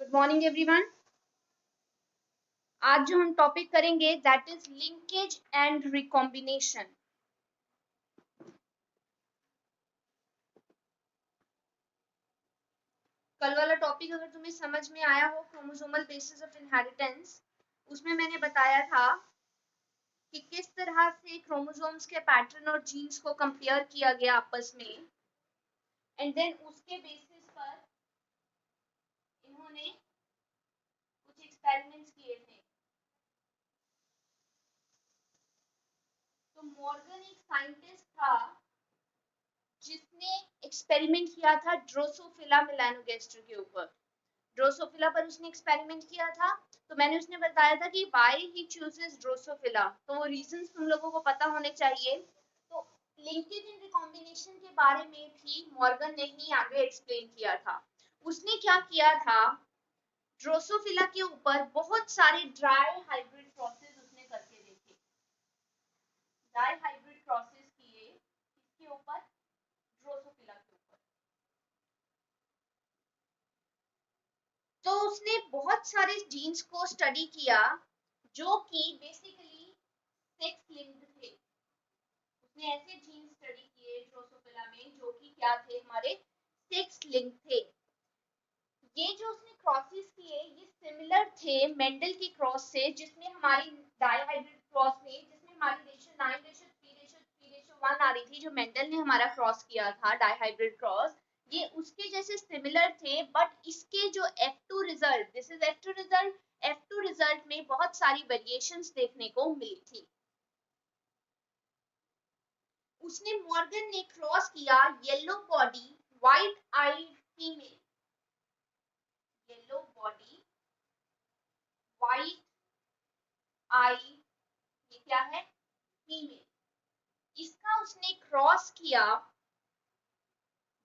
Good morning everyone. आज जो हम टॉपिक करेंगे that is linkage and recombination. कल वाला टॉपिक अगर तुम्हें समझ में आया हो, क्रोमोसोमल बेसिस ऑफ इनहेरिटेंस, उसमें मैंने बताया था कि किस तरह से क्रोमोसोम्स के पैटर्न और जीन्स को कंपेयर किया गया आपस में, एंड देन उसके बेसिस पर इन्होंने कुछ एक्सपेरिमेंट्स किए थे। तो मॉर्गन एक साइंटिस्ट था जिसने एक्सपेरिमेंट किया था ड्रोसोफिला मेलानोगास्टर के ऊपर। ड्रोसोफिला पर उसने एक्सपेरिमेंट किया था। तो मैंने उसने बताया था कि व्हाई ही चूजेस ड्रोसोफिला, तो वो रीजंस तुम लोगों को पता होने चाहिए। तो लिंकेज एंड रिकॉम्बिनेशन के बारे में भी मॉर्गन ने ही आगे एक्सप्लेन किया था। उसने क्या किया था, ड्रोसोफिला के ऊपर बहुत सारे ड्राई हाइब्रिड प्रोसेस उसने करके देखे। ड्राई हाइब्रिड प्रोसेस किए इसके ऊपर, ड्रोसोफिला के ऊपर। तो उसने बहुत सारे जीन्स को स्टडी किया जो कि बेसिकली सेक्स लिंक्ड थे। उसने ऐसे जीन्स स्टडी किए ड्रोसोफिला में जो कि क्या थे, हमारे सेक्स लिंक थे। ये जो उसने क्रॉसेस किए ये सिमिलर थे मेंडल की क्रॉस से, जिसमें हमारी डाइहाइब्रिड क्रॉस में, जिसमें हमारी रेशियो 9:3:3:1 आ रही थी, जो मेंडल ने हमारा क्रॉस किया था डाइहाइब्रिड क्रॉस, ये उसके जैसे सिमिलर थे। बट इसके जो F2 result, this is F2 result, F2 result में बहुत सारी वेरिएशंस देखने को मिली थी। उसने मॉर्गन ने क्रॉस किया yellow body white eyed female, yellow body white eye, ये क्या है, फीमेल। इसका उसने क्रॉस किया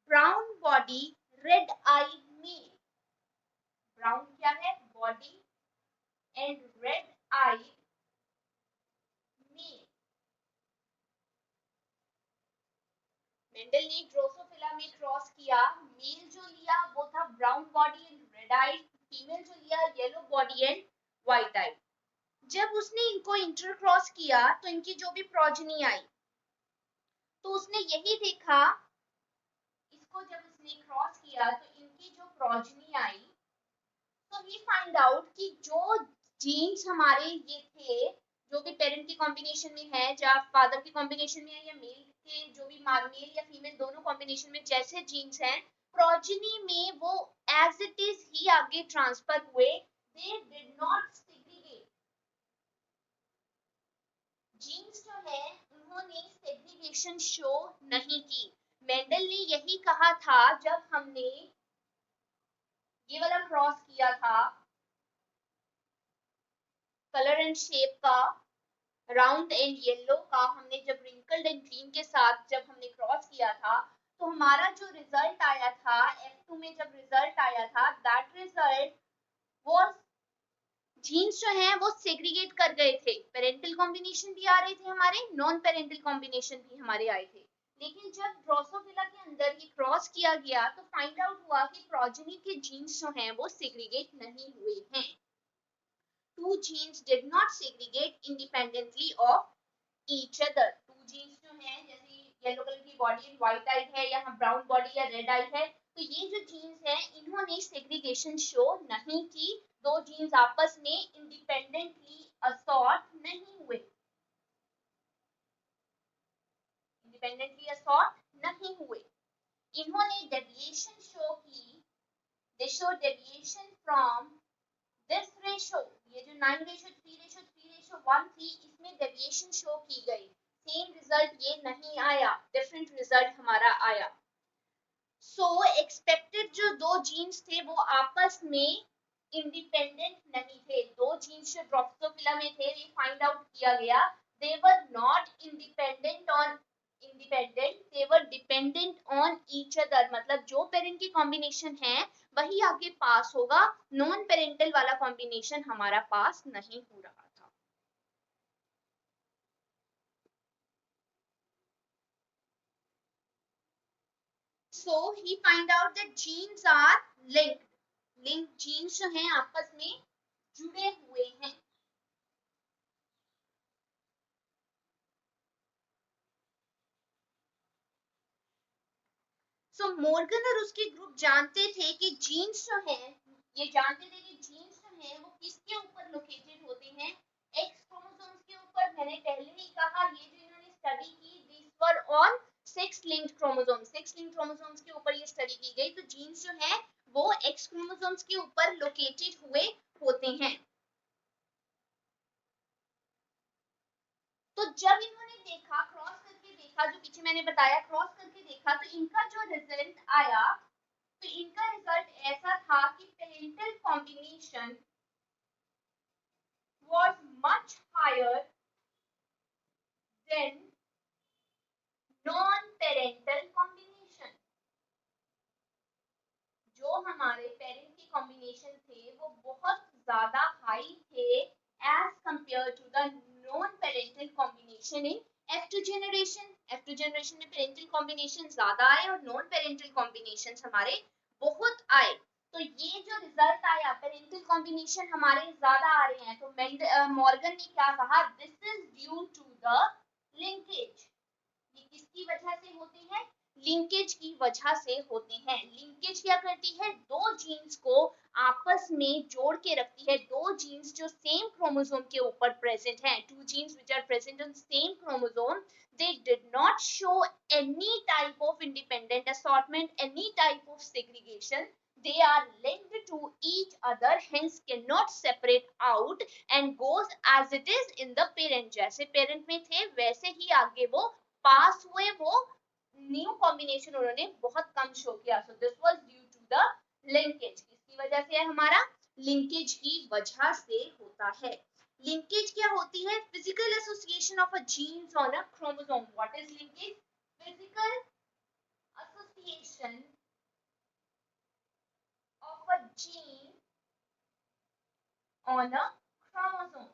brown body red eye male. Brown क्या है, body, and red eye male. Mendel ने ड्रोसोफिला में क्रॉस किया, मेल जो लिया वो था brown body and red eye, female जो लिया yellow body and white eye. जब उसने इनको इंटरक्रॉस किया तो इनकी जो भी प्रोजेनी आई, तो उसने यही देखा, इसको जब उसने क्रॉस किया तो इनकी जो प्रोजेनी आई, तो ही फाइंड आउट कि जो जीन्स हमारे ये थे, जो भी पेरेंट की कॉम्बिनेशन में है, या फादर की कॉम्बिनेशन में है, या मेल के जो भी मेल या फीमेल दोनों कॉम्बिनेशन में जैसे जीन्स हैं, प्रोजेनी में वो एज इट इज ही आगे ट्रांसफर हुए। They did not segregate. Genes जो है उन्होंने सेग्रीगेशन शो नहीं की। मेंडल ने यही कहा था जब हमने ये वाला क्रॉस किया था, कलर एंड शेप का, राउंड एंड येलो का, हमने जब रिंकल्ड एंड ग्रीन के साथ जब हमने क्रॉस किया था, तो हमारा जो रिजल्ट आया था F2 में, जब रिजल्ट आया था, दैट रिजल्ट वाज, जीन्स जो हैं वो सेग्रीगेट कर गए थे। पेरेंटल कॉम्बिनेशन भी आ रहे थे हमारे, नॉन पेरेंटल कॉम्बिनेशन भी हमारे आए थे। लेकिन जब ड्रोसोफिला के अंदर ये क्रॉस किया गया तो फाइंड आउट हुआ कि प्रोजेनी के जीन्स जो हैं वो सेग्रीगेट नहीं हुए हैं। Two genes did not segregate independently of each other. Two genes जो हैं, जैसे येलो कलर की बॉडी एंड व्हाइट आई है, या ब्राउन बॉडी या रेड आई है, तो ये जो जीन्स हैं इन्होंने सेग्रीगेशन शो नहीं की। दो जीन्स आपस में इंडिपेंडेंटली असॉर्ट नहीं हुए, इंडिपेंडेंटली असॉर्ट नहीं हुए। इन्होंने डेविएशन शो की, दे show deviation from this ratio, ये जो 9:3:3:1 थी, इसमें डेविएशन शो की गई। सेम रिजल्ट ये नहीं आया, डिफरेंट रिजल्ट हमारा आया। सो एक्सपेक्टेड जो दो जीन्स थे वो आपस में इंडिपेंडेंट नहीं थे। दो जीन्स जो ड्रोसोफिला में थे, ये फाइंड आउट किया गया, they were not independent on independent, they were dependent on each other. मतलब जो पेरेंट की कॉम्बिनेशन है वही आगे पास होगा, नॉन पेरेंटल वाला कॉम्बिनेशन हमारा पास नहीं हो रहा था। So he find out that genes are linked. Link genes जो हैं आपस में जुड़े हुए हैं। सो मॉर्गन और उसके ग्रुप जानते थे कि जीन्स जो है, ये जानते थे कि जीन्स जो है वो किसके ऊपर लोकेटेड होते हैं, एक्स क्रोमोसोम्स के ऊपर। मैंने पहले ही कहा ये जो इन्होंने स्टडी की this were on sex linked chromosomes, sex linked chromosomes के ऊपर ये स्टडी की गई। तो जीन्स जो है वो एक्स क्रोमोसोम्स के ऊपर लोकेटेड हुए होते हैं। तो जब इन्होंने देखा, क्रॉस करके देखा, जो पीछे मैंने बताया क्रॉस करके देखा, तो इनका जो रिजल्ट आया, तो इनका रिजल्ट ऐसा था कि parental combination was much higher than non-parental combination। जो हमारे पेरेंट के कॉम्बिनेशन थे वो बहुत ज्यादा हाई थे as compare to the non parental combination in F2 generation. F2 generation में पेरेंटल कॉम्बिनेशन ज्यादा आए और नॉन पेरेंटल कॉम्बिनेशन हमारे बहुत आए। तो ये जो रिजल्ट आया, पेरेंटल कॉम्बिनेशन हमारे ज्यादा आ रहे हैं, तो मॉर्गन ने क्या कहा, this is due to the linkage. ये किसकी वजह से होते हैं, लिंकेज की वजह से होते हैं। लिंकेज क्या करती है, दो जीन्स को आपस में जोड़ के रखती है। दो जीन्स जो सेम क्रोमोसोम के ऊपर प्रेजेंट हैं, two genes which are present on same chromosome, they did not show any type of independent assortment, any type of segregation, they are linked to each other, hence cannot separate out and goes as it is in the parent। जैसे parent में थे वैसे ही आगे वो पास हुए, वो new combination उन्होंने बहुत कम शो किया। So this was due to the linkage. किसकी वजह से है, हमारा लिंकेज की वजह से होता है। लिंकेज क्या होती है, physical association of a genes on a chromosome. What is linkage, physical association of a gene on a chromosome.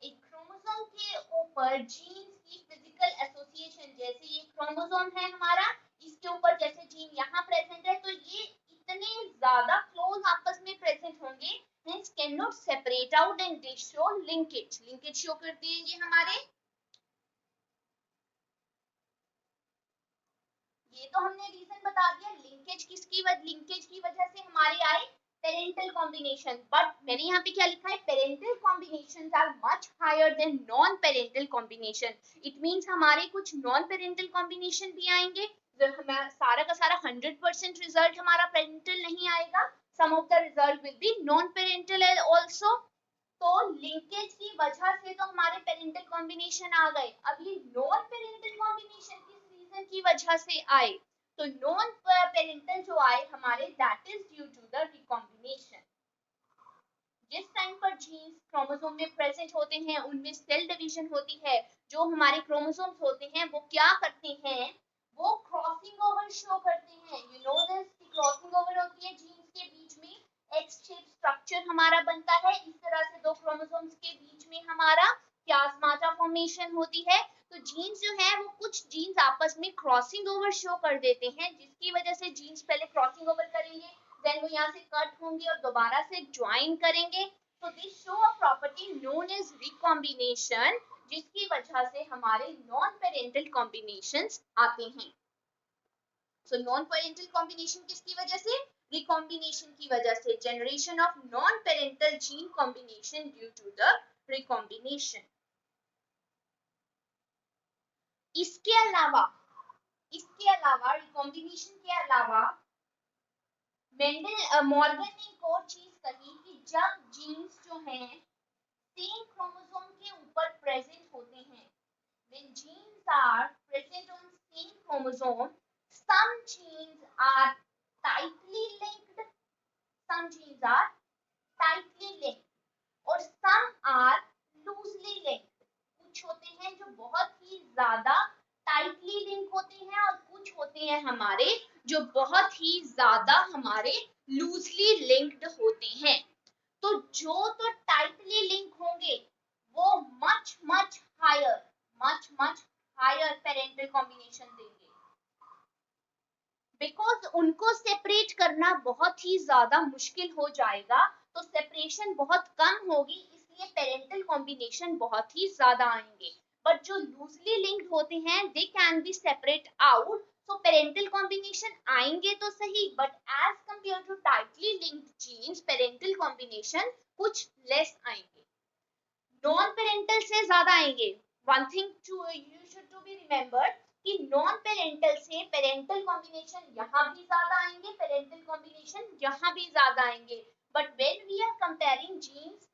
एक क्रोमोसोम के ऊपर जीन्स की फिजिकल एसोसिएशन, जैसे ये क्रोमोसोम है हमारा, इसके ऊपर जैसे जीन यहाँ प्रेजेंट है, तो ये इतने ज्यादा क्लोज आपस में प्रेजेंट होंगे, hence cannot separate out and they show linkage। Linkage show करते हैं ये हमारे। ये तो हमने रीजन बता दिया लिंकेज लिंकेज की वजह से हमारे आए पेरेंटल कॉम्बिनेशन। बट मैंने यहाँ पे क्या लिखा है, parental combinations are much higher than non parental combination. It means हमारे कुछ नॉन पेरेंटल कॉम्बिनेशन भी आएंगे। हमारा सारा का सारा 100% रिजल्ट हमारा पेरेंटल नहीं आएगा, some of the result will be non parental also. तो लिंकेज की वजह से तो हमारे पेरेंटल कॉम्बिनेशन आ गए। अब ये नॉन पेरेंटल कॉम्बिनेशन किस रीजन की वजह से आए, तो नॉन पेरेंटल जो आए हमारे, that is due to the recombination. जिस टाइम पर जीन्स क्रोमोसोम में प्रेजेंट होते हैं उनमें सेल डिवीजन होती है। जो हमारे क्रोमोसोम्स होते हैं वो क्या करते हैं, वो क्रॉसिंग ओवर शो करते हैं। You know this, crossing over होती है जीन्स के बीच में, एक्स शेप स्ट्रक्चर हमारा बनता है। इस तरह से दो क्रोमोसोम्स के बीच में हमारा प्लाज्माटा फॉर्मेशन होती है। तो जीन्स जो है वो कुछ जीन्स आपस में क्रॉसिंग ओवर शो कर देते हैं, जिसकी वजह से जीन्स पहले क्रॉसिंग ओवर करेंगे, देन वो यहाँ से कट होंगे और दोबारा से ज्वाइन करेंगे। तो this show a property known as recombination, जिसकी वजह से हमारे नॉन पेरेंटल कॉम्बिनेशंस आते हैं। सो नॉन पेरेंटल कॉम्बिनेशन किसकी वजह से, रिकॉम्बिनेशन की वजह से। Generation of non parental gene combination due to the recombination. इसके अलावा रिकॉम्बिनेशन के अलावा मॉर्गन ने एक और चीज कही कि जब जीन्स जो हैं सेम क्रोमोसोम के ऊपर प्रेजेंट होते हैं, when genes are present on same chromosome, some genes are tightly linked, some genes are tightly linked और some are loosely linked। कुछ होते हैं जो बहुत ही ज्यादा टाइटली लिंक होते हैं और कुछ होते हैं हमारे जो बहुत ही ज्यादा हमारे लूजली लिंक्ड होते हैं। तो जो तो टाइटली लिंक होंगे वो much much higher parental combination देंगे, बिकॉज उनको सेपरेट करना बहुत बहुत ही ज्यादा मुश्किल हो जाएगा, तो सेपरेशन बहुत कम होगी, इसलिए पेरेंटल कॉम्बिनेशन बहुत ही ज्यादा आएंगे। बट जो लूजली लिंक्ड होते हैं they can be separate out, तो पेरेंटल कॉम्बिनेशन आएंगे तो सही, but as compare to tightly linked genes parental combination कुछ लेस आएंगे, नॉन पेरेंटल से ज्यादा आएंगे। One thing to you should to be remembered कि नॉन पेरेंटल से पेरेंटल कॉम्बिनेशन यहाँ भी ज्यादा आएंगे, पेरेंटल कॉम्बिनेशन यहाँ भी ज्यादा आएंगे। But when we are comparing genes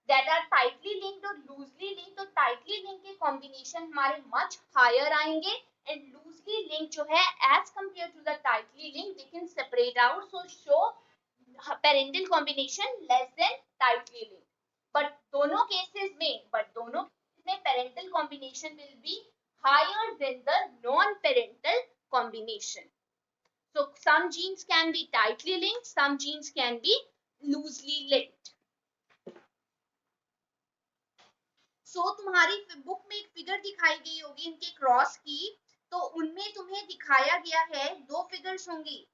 that are tightly linked और लूजली लिंक्ड, तो टाइटली लिंक्ड के कॉम्बिनेशन हमारे मच हायर आएंगे, एंड लूजली लिंक्ड जो है as compare to the tightly linked they can separate out, so show parental combination less than tightly linked. But दोनों में parental combination will be higher than the non-parental combination. So some genes can be tightly linked, some genes can be loosely linked. So तुम्हारी book में एक figure दिखाई गई होगी इनके cross की, तो उनमें तुम्हें दिखाया गया है दो फिगर्स होंगी।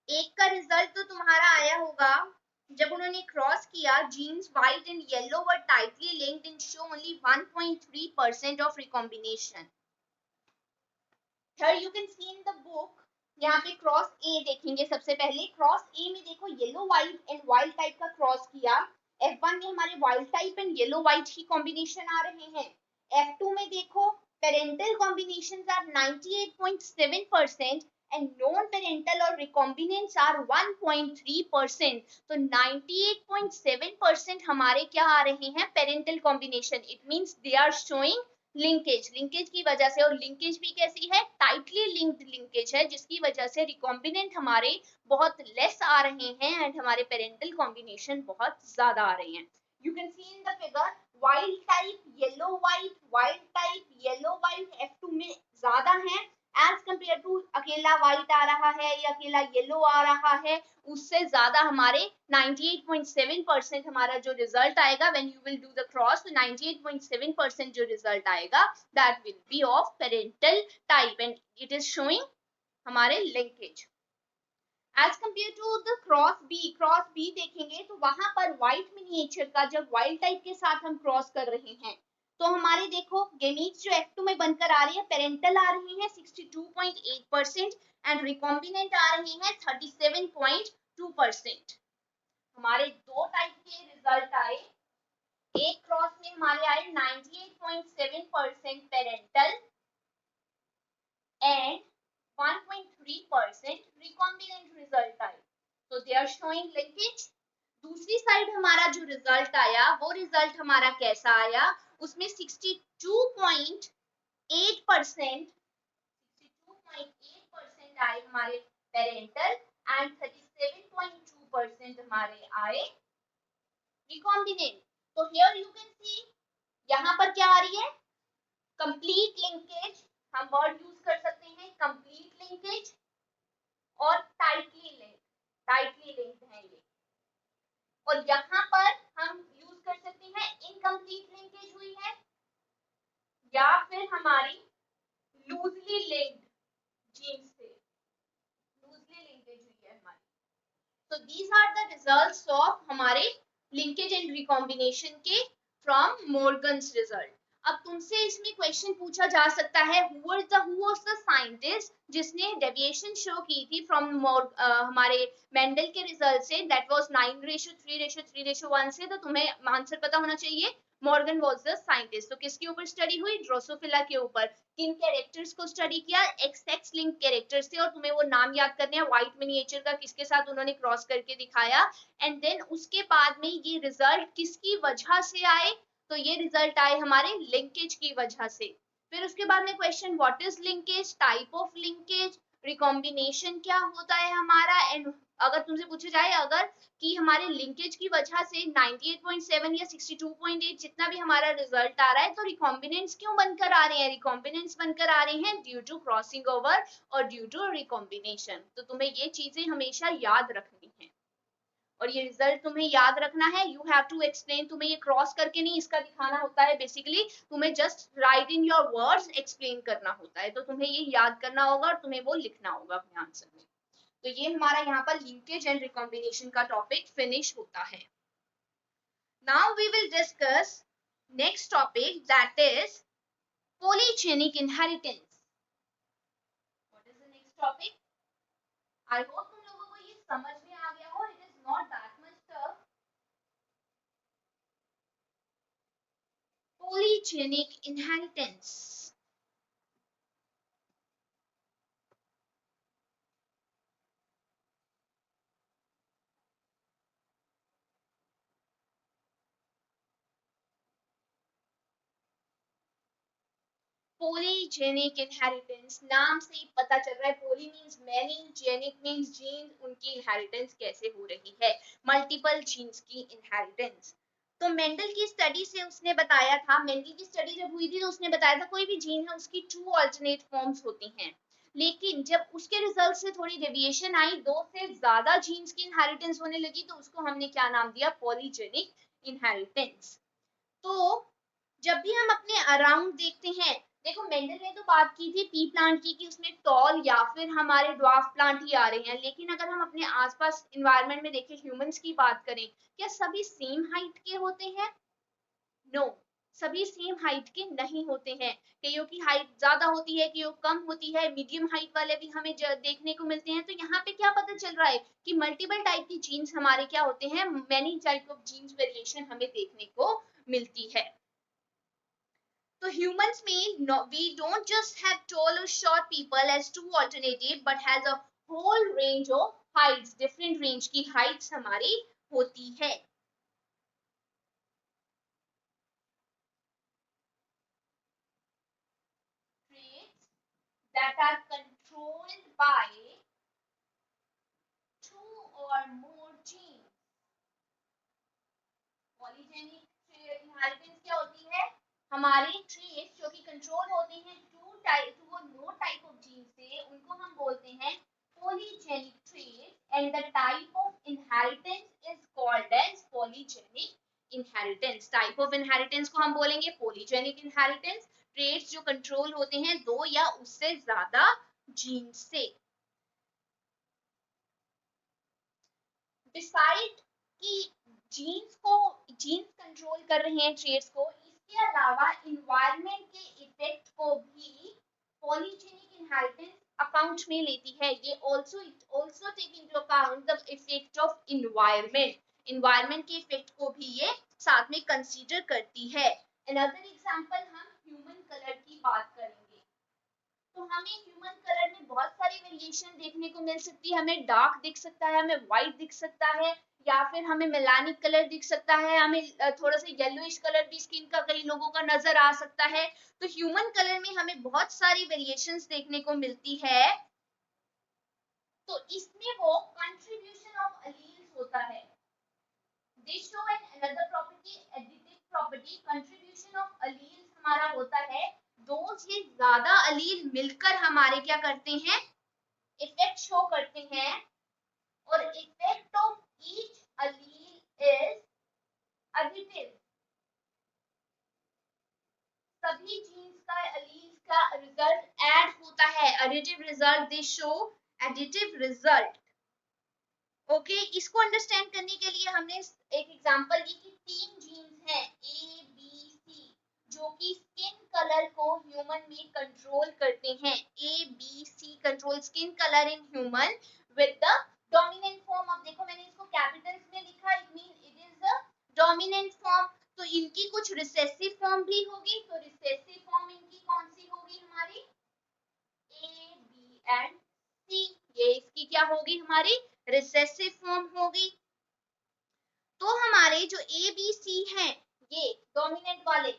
एक का रिजल्ट तो तुम्हारा आया होगा जब उन्होंने क्रॉस किया, genes white and yellow were tightly linked and show only 1.3% of recombination. Here you can see in the book, यहाँ पे क्रॉस ए देखेंगे। सबसे पहले क्रॉस ए में देखो yellow white and wild type का क्रॉस किया, F1 में हमारे wild type and yellow white ही कॉम्बिनेशन आ रहे हैं। F2 में देखो parental combinations are 98.7% and non parental और रिकॉम्बिनेंट्स आर 1.3%। तो 98.7% हमारे क्या आ रहे हैं parental combination, it means they are showing linkage की वजह से, और लिंकेज भी कैसी है टाइटली लिंक्ड लिंकेज है, जिसकी वजह से रिकॉम्बिनेंट हमारे बहुत लेस आ रहे हैं एंड हमारे पेरेंटल कॉम्बिनेशन बहुत ज्यादा आ रहे हैं। You can see in the figure wild type yellow white F2 में ज्यादा है एज कंपेयर टू अकेला व्हाइट आ रहा है या अकेला येलो आ रहा है, उससे ज्यादा हमारे 98.7% हमारा जो रिजल्ट आएगा when you will do the cross, तो 98.7% जो रिजल्ट आएगा that will be of parental type and it is showing हमारे linkage. As compare to the cross B देखेंगे तो वहां पर व्हाइट मिनिएचर का जब वाइल्ड टाइप के साथ हम क्रॉस कर रहे हैं, तो हमारे देखो गेमीट्स जो F2 में बनकर आ रही है पेरेंटल आ रही है 62.8% एंड रिकॉम्बिनेंट आ रही है 37.2%। हमारे दो टाइप के रिजल्ट आए, एक क्रॉस में हमारे आए 98.7% पेरेंटल एंड 1.3% रिकॉम्बिनेंट रिजल्ट आए, तो दे आर शोइंग लिंकेज। दूसरी साइड हमारा जो रिजल्ट आया वो रिजल्ट हमारा कैसा आया, उसमें 62.8% आए हमारे पेरेंटल एंड 37.2% हमारे आए रिकॉम्बिनेंट। तो हियर यू कैन सी यहाँ पर क्या आ रही है कंप्लीट लिंकेज, हम वर्ड यूज कर सकते हैं कंप्लीट लिंकेज और टाइटली लिंक्ड है ये, और यहाँ पर हम यूज कर सकते हैं इनकम्प्लीट लिंकेज हुई है या फिर हमारी लूजली लिंक्ड जीन्स से लूजली लिंकेज हुई है हमारी। तो these are the results of हमारे लिंकेज एंड रिकॉम्बिनेशन के फ्रॉम मॉर्गन्स रिजल्ट। अब तुमसे इसमें क्वेश्चन पूछा जा सकता है हु वाज द साइंटिस्ट जिसने डेविएशन शो की थी फ्रॉम हमारे मेंडल के रिजल्ट से, दैट वाज 9:3:3:1 से, तो तुम्हें आंसर पता होना चाहिए मॉर्गन वाज द साइंटिस्ट। तो किसके ऊपर स्टडी हुई, ड्रोसोफिला के ऊपर। किन कैरेक्टर्स को स्टडी किया, एक्स लिंक कैरेक्टर्स थे, और तुम्हें वो नाम याद करने हैं व्हाइट मिनिएचर का किसके साथ उन्होंने क्रॉस करके दिखाया, एंड देन उसके बाद में ये रिजल्ट किसकी वजह से आए, तो ये रिजल्ट आए हमारे लिंकेज की वजह से। फिर उसके बाद में question what is linkage, type of linkage, recombination क्या होता है हमारा, एंड अगर तुमसे पूछा जाए अगर कि हमारे लिंकेज की वजह से 98.7 या 62.8 जितना भी हमारा रिजल्ट आ रहा है, तो रिकॉम्बिनेंट्स क्यों बनकर आ रहे हैं, रिकॉम्बिनेंट्स बनकर आ रहे हैं ड्यू टू क्रॉसिंग ओवर और ड्यू टू रिकॉम्बिनेशन। तो तुम्हें ये चीजें हमेशा याद रखनी है और ये रिजल्ट तुम्हें याद रखना है। यू हैव टू एक्सप्लेन, तुम्हें ये क्रॉस करके नहीं इसका दिखाना होता है, बेसिकली तुम्हें just right in your words explain करना होता है, तो तुम्हें ये याद करना होगा और तुम्हें वो लिखना होगा अपने आंसर में। तो ये हमारा यहाँ पर लिंकेज एंड रिकॉम्बिनेशन का टॉपिक फिनिश होता है. Now we will discuss next topic that is polygenic inheritance. What is the next topic? I hope तुम लोगों को ये समझ में आ गया हो. It is not that much tough. Polygenic inheritance. Polygenic inheritance, नाम से ही पता चल रहा है. Poly means many, genic means gene, उनकी इनहेरिटेंस कैसे हो रही है, मल्टीपल जीन्स की इनहेरिटेंस. तो मेंडल की स्टडी से उसने बताया था, मेंडल की स्टडी जब हुई थी तो उसने बताया था कोई भी जीन है उसकी 2 अल्टरनेट फॉर्म्स होती हैं. लेकिन जब उसके रिजल्ट से थोड़ी डेविएशन आई, 2 से ज्यादा जीन्स की इनहेरिटेंस होने लगी, तो उसको हमने क्या नाम दिया, पॉलीजेनिक इनहेरिटेंस. तो जब भी हम अपने अराउंड देखते हैं, देखो मेंडल ने तो बात की थी पी प्लांट की कि उसमें टॉल या फिर हमारे ड्वार्फ प्लांट ही आ रहे हैं, लेकिन अगर हम अपने आसपास एनवायरनमेंट में देखें, ह्यूमंस की बात करें, क्या सभी सेम हाइट के होते हैं? नो, सभी सेम हाइट के नहीं होते हैं. कईयों की हाइट ज्यादा होती है, कईयों कम होती है, मीडियम हाइट वाले भी हमें देखने को मिलते हैं. तो यहाँ पे क्या पता चल रहा है कि मल्टीपल टाइप की जीन्स हमारे क्या होते हैं, many type of genes variation हमें देखने को मिलती है. So humans mean no, we don't just have tall or short people as two alternative, but has a whole range of heights. Different range की heights हमारी होती है. Traits that are controlled by two or more genes. Polygenic inheritance क्या होती है, हमारे traits जो कि कंट्रोल होते हैं टू और मोर टाइप ऑफ जीन से, उनको हम बोलते हैं polygenic traits, and the type of inheritance is called as polygenic inheritance. Type of inheritance को हम बोलेंगे polygenic inheritance. ट्रेट्स जो कंट्रोल होते हैं 2 या उससे ज्यादा जीन से. डिसाइड कि जीन्स कंट्रोल कर रहे हैं ट्रेट्स को, इसके अलावा इन्वायरमेंट के इफेक्ट को भी पॉलीजेनिक इनहेरिटेंस अकाउंट में लेती है. ये also take into account the effect of environment के इफेक्ट को भी ये साथ में कंसीडर करती है. अनदर एग्जांपल, हम ह्यूमन कलर की बात करेंगे. तो हमें ह्यूमन कलर में बहुत सारी वेरिएशन देखने को मिल सकती है. हमें डार्क दिख सकता है, हमें व्हाइट दिख सकता है, या फिर हमें मेलानिक कलर दिख सकता है, हमें थोड़ा सा येलोइश कलर भी स्किन का कई लोगों का नजर आ सकता है. तो ह्यूमन कलर में हमें बहुत सारी वेरिएशंस देखने को मिलती है. तो इसमें वो कंट्रीब्यूशन ऑफ एलील्स होता है. This show an another property, additive property. Contribution of alleles हमारा होता है, दो ये ज्यादा अलील मिलकर हमारे क्या करते हैं, इफेक्ट शो करते हैं. और effect of each Aleel is additive. सभी जीन्स का एलील्स का रिजल्ट ऐड होता है, एडिटिव रिजल्ट. दे शो एडिटिव रिजल्ट. ओके, इसको अंडरस्टैंड करने के लिए हमने एक एग्जांपल ली कि 3 जीन्स हैं ए बी सी, जो कि स्किन कलर को ह्यूमन में कंट्रोल करते हैं. A B C control skin colour in human with the dominant form. अब देखो मैंने इसको कैपिटल्स में लिखा, it mean it is the dominant form. तो इनकी कुछ रिसेसिव फॉर्म भी होगी. तो रिसेसिव फॉर्म इनकी कौन सी होगी, हमारी ए बी एंड सी. ये इसकी क्या होगी, हमारी रिसेसिव फॉर्म होगी. तो हमारे जो ए बी सी हैं, ये डोमिनेंट वाले,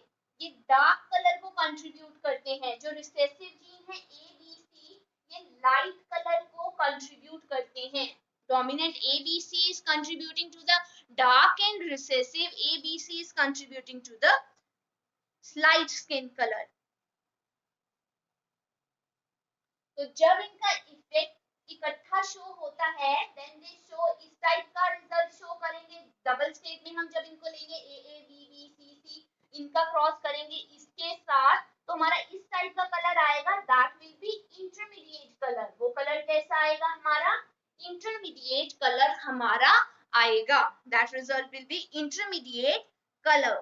ये डार्क कलर को कंट्रीब्यूट करते हैं. जो रिसेसिव जीन है ए बी सी, ये लाइट कलर को कंट्रीब्यूट करते हैं. Dominant A B C is contributing to the dark and recessive A B C is contributing to the light skin colour. तो जब इनका इफेक्ट इकट्ठा शो होता है, देन दे शो इस टाइप का रिजल्ट शो करेंगे. डबल स्टेट में हम जब इनको लेंगे ए ए बी बी सी सी, इनका क्रॉस करेंगे इसके साथ, तो हमारा इस टाइप का कलर आएगा. That will be intermediate colour. वो कलर कैसा आएगा, हमारा हमारा आएगा, that result will be intermediate colour.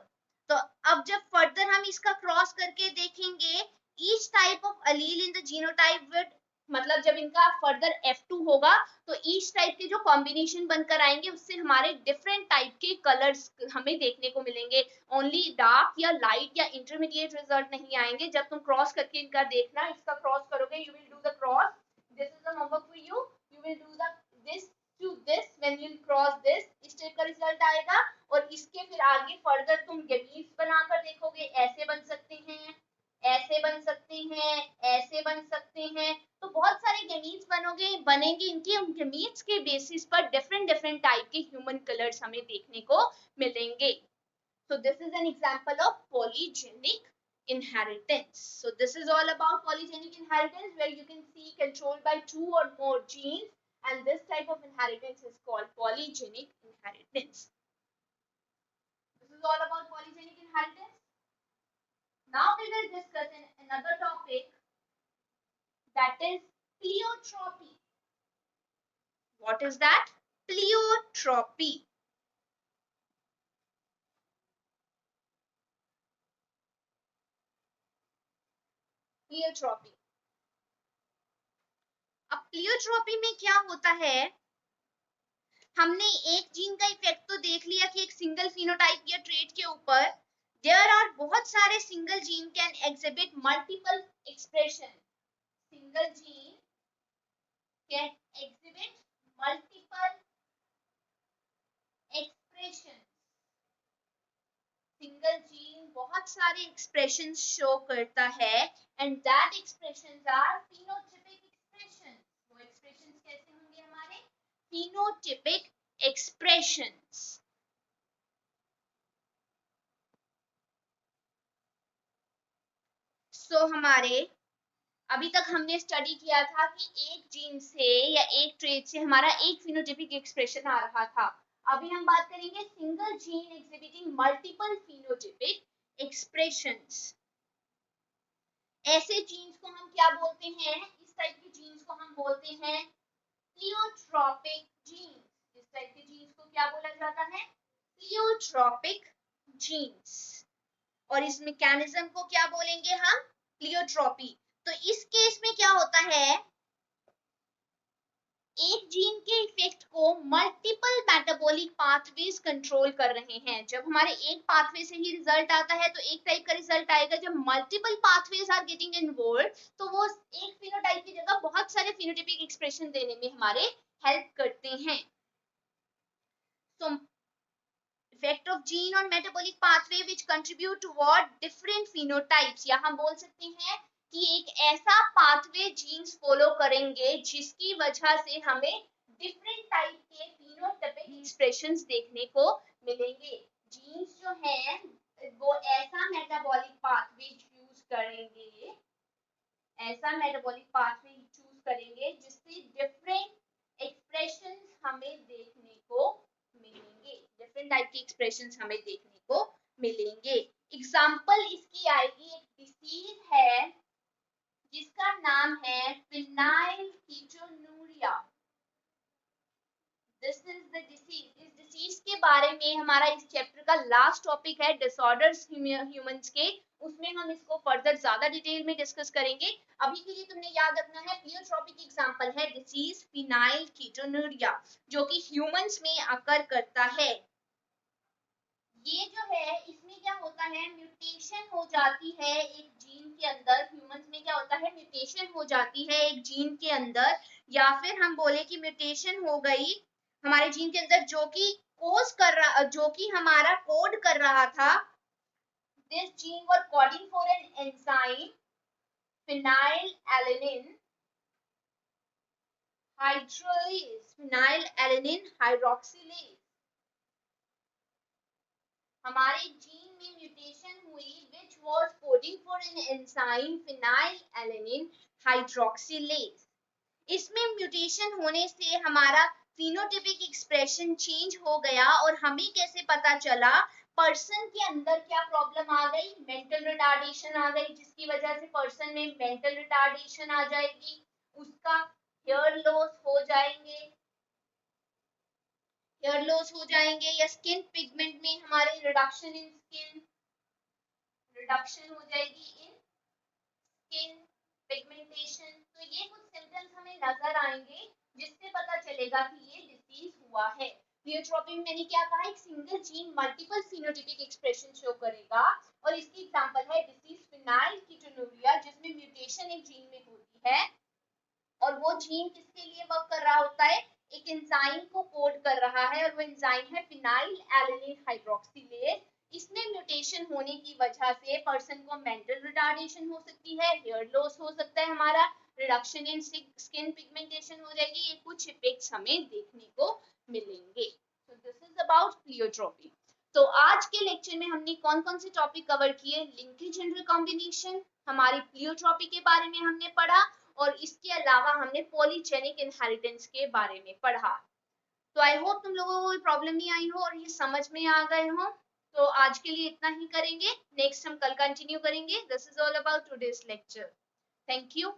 तो अब जब फर्दर हम इसका क्रॉस करके देखेंगे, each type of allele in the genotype with, मतलब जब इनका फर्दर F2 होगा तो ईच टाइप के जो कॉम्बिनेशन बनकर आएंगे उससे हमारे डिफरेंट टाइप के कलर्स हमें देखने को मिलेंगे। ओनली डार्क या लाइट या इंटरमीडिएट रिजल्ट नहीं आएंगे। जब तुम क्रॉस करके इनका देखना, इसका क्रॉस करोगे, you will do the cross, this is the homework for you, you will do the this to this, when you cross this, इस टाइप का रिजल्ट आएगा। और इसके फिर आगे फर्दर तुम गमीट्स बनाकर देखोगे, ऐसे बन सकते हैं, ऐसे बन सकते हैं, ऐसे बन सकते हैं। तो बहुत सारे गमीट्स बनेंगे। इनके गमीट्स के बेसिस पर डिफरेंट डिफरेंट टाइप के ह्यूमन कलर्स हमें देखने को मिलेंगे। So this is an example of polygenic inheritance. So this is all about polygenic inheritance, where you can see controlled by 2 or more genes, and this type of inheritance is called polygenic inheritance. This is all about polygenic inheritance. Now we will discuss another topic, that is pleiotropy. What is that? Pleiotropy. Pleiotropy. अब pleiotropy में क्या होता है, हमने एक gene का effect तो देख लिया कि एक सिंगल फिनोटाइप या ट्रेट के ऊपर, देयर आर बहुत सारे single gene can exhibit multiple expression, single gene can exhibit multiple expression, single gene बहुत सारे एक्सप्रेशंस शो करता है, and that expressions are phenotypic expression. वो एक्सप्रेशंस कैसे होंगे हमारे? Phenotypic expressions. सो हमारे अभी तक हमने स्टडी किया था कि एक जीन से या एक ट्रेट से हमारा एक फिनोटाइपिक एक्सप्रेशन आ रहा था। अभी हम बात करेंगे single gene exhibiting multiple phenotypic expressions. ऐसे जीन्स को हम क्या बोलते हैं? इस टाइप के जीन्स को हम बोलते हैं प्लियोट्रॉपिक जीन्स। इस टाइप के जीन्स को क्या बोला जाता है? Pleiotropic genes. और इस मैकेनिज्म को क्या बोलेंगे हम? प्लियोट्रॉपी। तो इस केस में क्या होता है, एक जीन के इफेक्ट को मल्टीपल मेटाबॉलिक पाथवेज कंट्रोल कर रहे हैं। जब हमारे एक पाथवे से ही रिजल्ट आता है तो एक टाइप का रिजल्ट आएगा। जब multiple pathways are getting involve तो वो एक फिनोटाइप की जगह बहुत सारे फिनोटाइपिक एक्सप्रेशन देने में हमारे हेल्प करते हैं। So effect of gene on metabolic pathway which contribute toward different phenotypes, या हम बोल सकते हैं कि एक ऐसा पाथवे जीन्स फॉलो करेंगे जिसकी वजह से हमें डिफरेंट टाइप के फिनोटाइपिक एक्सप्रेशंस देखने को मिलेंगे। जीन्स जो हैं वो ऐसा मेटाबॉलिक पाथवे चूज करेंगे, ऐसा मेटाबॉलिक पाथवे चूज करेंगे जिससे डिफरेंट एक्सप्रेशंस हमें देखने को मिलेंगे, डिफरेंट टाइप के एक्सप्रेशंस हमें देखने को मिलेंगे। एग्जांपल इसकी आएगी, एक डिसीज है जिसका नाम है phenylketonuria. This is the disease. इस डिसीज के बारे में हमारा इस चैप्टर का लास्ट टॉपिक है डिसऑर्डर्स ह्यूमंस के, उसमें हम इसको फर्दर ज्यादा डिटेल में डिस्कस करेंगे। अभी के लिए तुमने याद रखना है प्लियोट्रॉपिक एग्जांपल है डिसीज फिनाइलकीटोनुरिया, जो कि ह्यूमंस में अकर करता है। ये जो है इसमें क्या होता है, म्यूटेशन हो जाती है एक जीन के अंदर। ह्यूमंस में क्या होता है, म्यूटेशन हो जाती है एक जीन के अंदर, या फिर हम बोले कि म्यूटेशन हो गई हमारे जीन के अंदर जो कि कोज कर रहा, जो कि हमारा कोड कर रहा था। This gene were coding for an enzyme phenylalanine hydrolase, phenylalanine hydroxylase। हमारे जीन में म्यूटेशन हुई which was coding for an enzyme phenylalanine hydroxylase। इसमें म्यूटेशन होने से हमारा फिनोटाइपिक एक्सप्रेशन चेंज हो गया, और हमें कैसे पता चला? पर्सन के अंदर क्या प्रॉब्लम आ गई? मेंटल रिटार्डेशन आ गई, जिसकी वजह से पर्सन में मेंटल रिटार्डेशन आ जाएगी, उसका हेयर लॉस हो जाएंगे, हेयर लॉस हो जाएंगे, या स्किन पिगमेंट में हमारे रिडक्शन हो जाएगी इन स्किन पिगमेंटेशन। तो ये कुछ सिम्टम्स हमें नजर आएंगे जिससे पता चलेगा कि ये डिसीज हुआ है। प्लियोट्रोपी में मैंने क्या कहा, एक single gene multiple phenotypic expression show करेगा, और इसकी एग्जांपल है डिसीज फिनाइलकीटोनुरिया, जिसमें म्यूटेशन एक जीन में होती है, और वो जीन किसके लिए वर्क कर रहा होता है, एक एंजाइम को कोड कर रहा है, और वो एंजाइम है फिनाइल एलानिन हाइड्रोक्सिलेज। इसमें म्यूटेशन होने की वजह से पर्सन को मेंटल रिटार्डेशन हो सकती है, हेयर लॉस हो सकता है, हमारा रिडक्शन इन स्किन पिगमेंटेशन हो जाएगी। ये कुछ इफेक्ट्स हमें देखने को मिलेंगे। So this is about pleiotropy. तो आज के लेक्चर में हमने कौन कौन से टॉपिक कवर किए, लिंकेज एंड रिकॉम्बिनेशन, हमारी प्लियोट्रोपी के बारे में हमने पढ़ा, और इसके अलावा हमने पॉलीजेनिक इनहेरिटेंस के बारे में पढ़ा। तो आई होप तुम लोगों को कोई प्रॉब्लम नहीं आई हो और ये समझ में आ गए हो। तो आज के लिए इतना ही करेंगे, नेक्स्ट हम कल कंटिन्यू करेंगे। This is all about today's lecture. Thank you.